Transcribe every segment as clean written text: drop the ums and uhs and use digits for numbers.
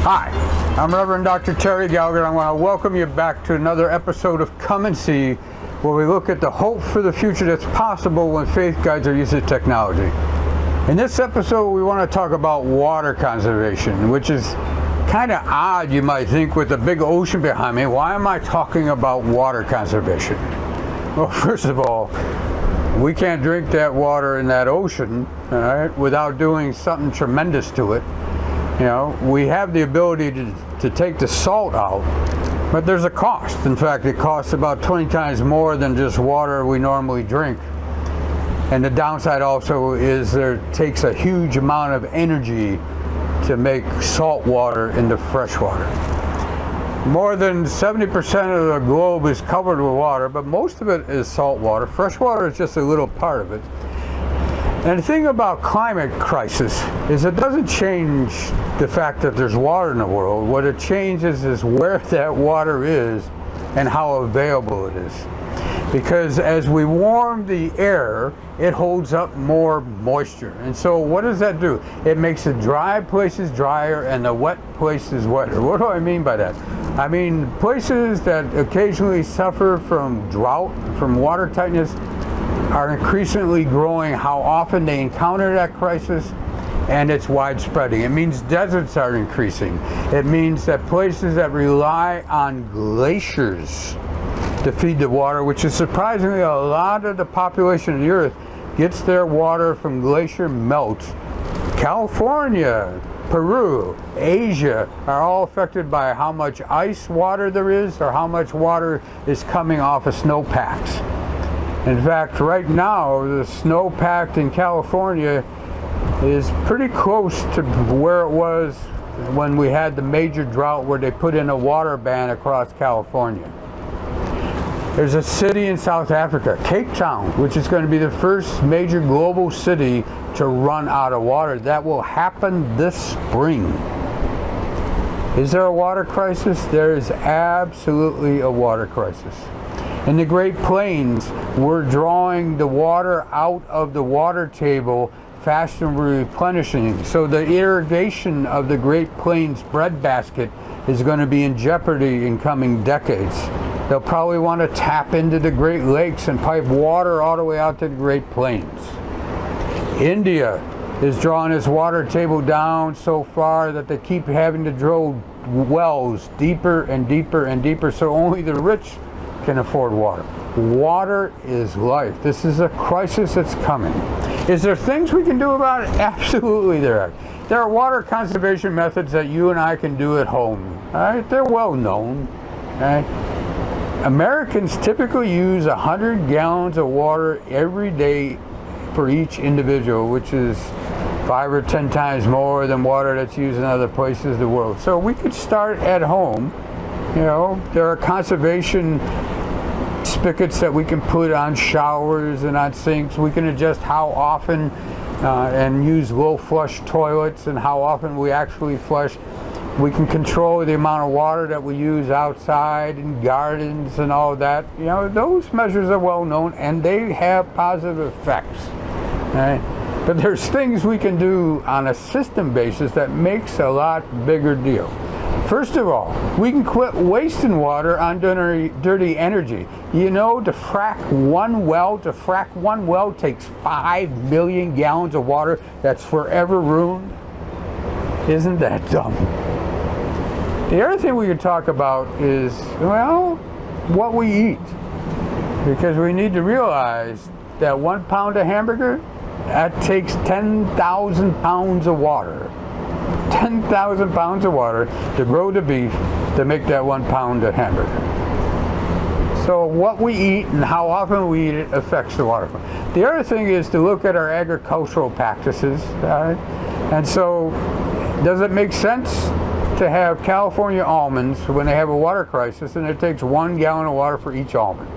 Hi, I'm Reverend Dr. Terry Gallagher. I want to welcome you back to another episode of Come and See, where we look at the hope for the future that's possible when faith guides our use of technology. In this episode, we want to talk about water conservation, which is kind of odd, you might think, with the big ocean behind me. Why am I talking about water conservation? Well, first of all, we can't drink that water in that ocean, all right, without doing something tremendous to it. You know, we have the ability to take the salt out, but there's a cost. In fact, it costs about 20 times more than just water we normally drink. And the downside also is there takes a huge amount of energy to make salt water into fresh water. More than 70% of the globe is covered with water, but most of it is salt water. Fresh water is just a little part of it. And the thing about climate crisis is it doesn't change the fact that there's water in the world. What it changes is where that water is and how available it is. Because as we warm the air, it holds up more moisture. And so what does that do? It makes the dry places drier and the wet places wetter. What do I mean by that? I mean places that occasionally suffer from drought, from water tightness, are increasingly growing how often they encounter that crisis, and it's widespreading. It means deserts are increasing. It means that places that rely on glaciers to feed the water, which is surprisingly a lot of the population of the earth gets their water from glacier melts. California, Peru, Asia are all affected by how much ice water there is or how much water is coming off of snowpacks. In fact, right now, the snowpack in California is pretty close to where it was when we had the major drought where they put in a water ban across California. There's a city in South Africa, Cape Town, which is going to be the first major global city to run out of water. That will happen this spring. Is there a water crisis? There is absolutely a water crisis. In the Great Plains, we're drawing the water out of the water table faster than we're replenishing. So the irrigation of the Great Plains breadbasket is going to be in jeopardy in coming decades. They'll probably want to tap into the Great Lakes and pipe water all the way out to the Great Plains. India is drawing its water table down so far that they keep having to drill wells deeper and deeper and deeper, so only the rich can afford water. Water is life. This is a crisis that's coming. Is there things we can do about it? Absolutely there are. There are water conservation methods that you and I can do at home. All right? They're well known. All right? Americans typically use 100 gallons of water every day for each individual, which is 5 or 10 times more than water that's used in other places in the world. So we could start at home. You know, there are conservation spigots that we can put on showers and on sinks. We can adjust how often and use low flush toilets and how often we actually flush. We can control the amount of water that we use outside in gardens and all that. You know, those measures are well known and they have positive effects. Right? But there's things we can do on a system basis that makes a lot bigger deal. First of all, we can quit wasting water on dirty energy. You know, to frack one well takes 5 million gallons of water that's forever ruined. Isn't that dumb? The other thing we could talk about is, well, what we eat. Because we need to realize that 1 pound of hamburger, that takes 10,000 pounds of water. 10,000 pounds of water to grow the beef to make that 1 pound of hamburger. So what we eat and how often we eat it affects the water. The other thing is to look at our agricultural practices. And so does it make sense to have California almonds when they have a water crisis and it takes 1 gallon of water for each almond?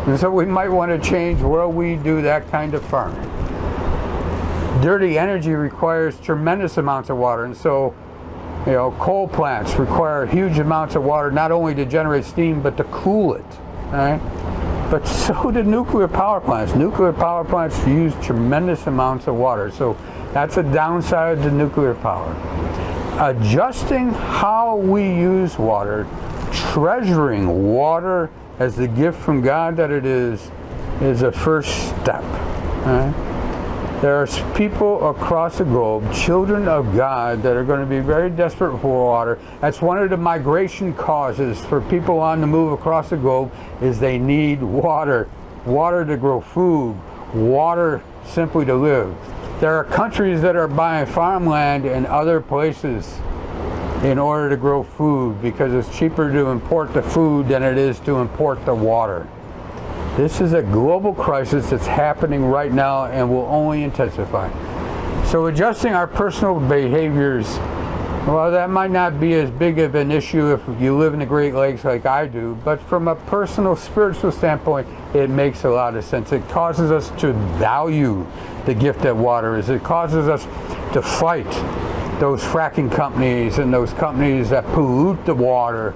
And so we might want to change where we do that kind of farming. Dirty energy requires tremendous amounts of water, and so, you know, coal plants require huge amounts of water not only to generate steam but to cool it. Right? But so do nuclear power plants. Nuclear power plants use tremendous amounts of water, so that's a downside to nuclear power. adjusting how we use water, treasuring water as the gift from God that it is a first step. Right? There are people across the globe, children of God, that are going to be very desperate for water. That's one of the migration causes for people on the move across the globe, is they need water. Water to grow food, water simply to live. There are countries that are buying farmland in other places in order to grow food because it's cheaper to import the food than it is to import the water. This is a global crisis that's happening right now and will only intensify. So adjusting our personal behaviors, well, that might not be as big of an issue if you live in the Great Lakes like I do, but from a personal, spiritual standpoint, it makes a lot of sense. It causes us to value the gift that water is. It causes us to fight those fracking companies and those companies that pollute the water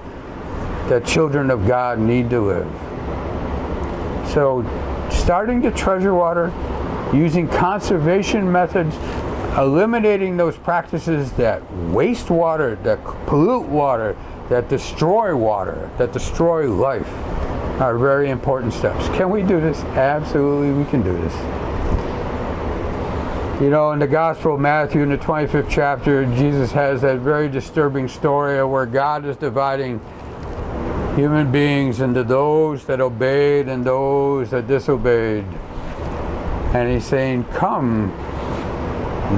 that children of God need to live. So starting to treasure water, using conservation methods, eliminating those practices that waste water, that pollute water, that destroy water, that destroy life, are very important steps. Can we do this? Absolutely, we can do this. You know, in the Gospel of Matthew, in the 25th chapter, Jesus has that very disturbing story where God is dividing human beings into those that obeyed and those that disobeyed. And he's saying, come,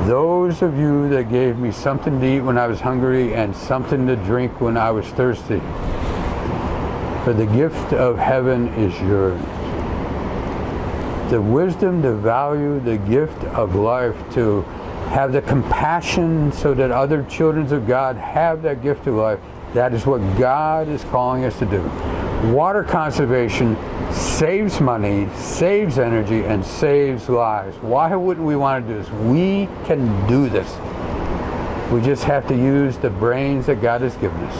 those of you that gave me something to eat when I was hungry and something to drink when I was thirsty, for the gift of heaven is yours. The wisdom to value the gift of life, to have the compassion so that other children of God have that gift of life, that is what God is calling us to do. Water conservation saves money, saves energy, and saves lives. Why wouldn't we want to do this? We can do this. We just have to use the brains that God has given us.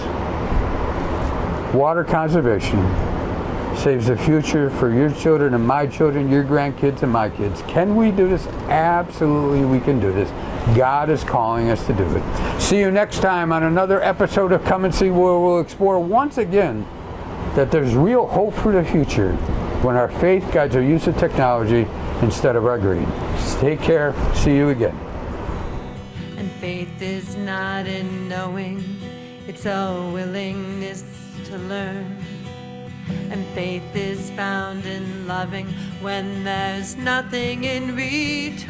Water conservation saves the future for your children and my children, your grandkids and my kids. Can we do this? Absolutely, we can do this. God is calling us to do it. See you next time on another episode of Come and See, where we'll explore once again that there's real hope for the future when our faith guides our use of technology instead of our greed. Take care. See you again. And faith is not in knowing, it's a willingness to learn. And faith is found in loving when there's nothing in return.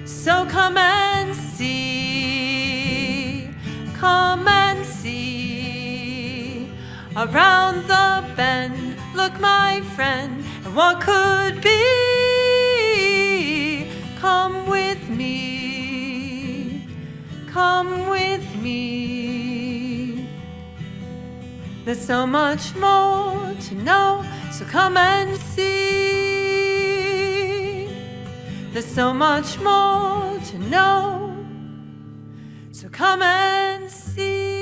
So come and see, around the bend, look my friend, and what could be? Come with me, come with me. There's so much more to know, so come and see. There's so much more to know, so come and see.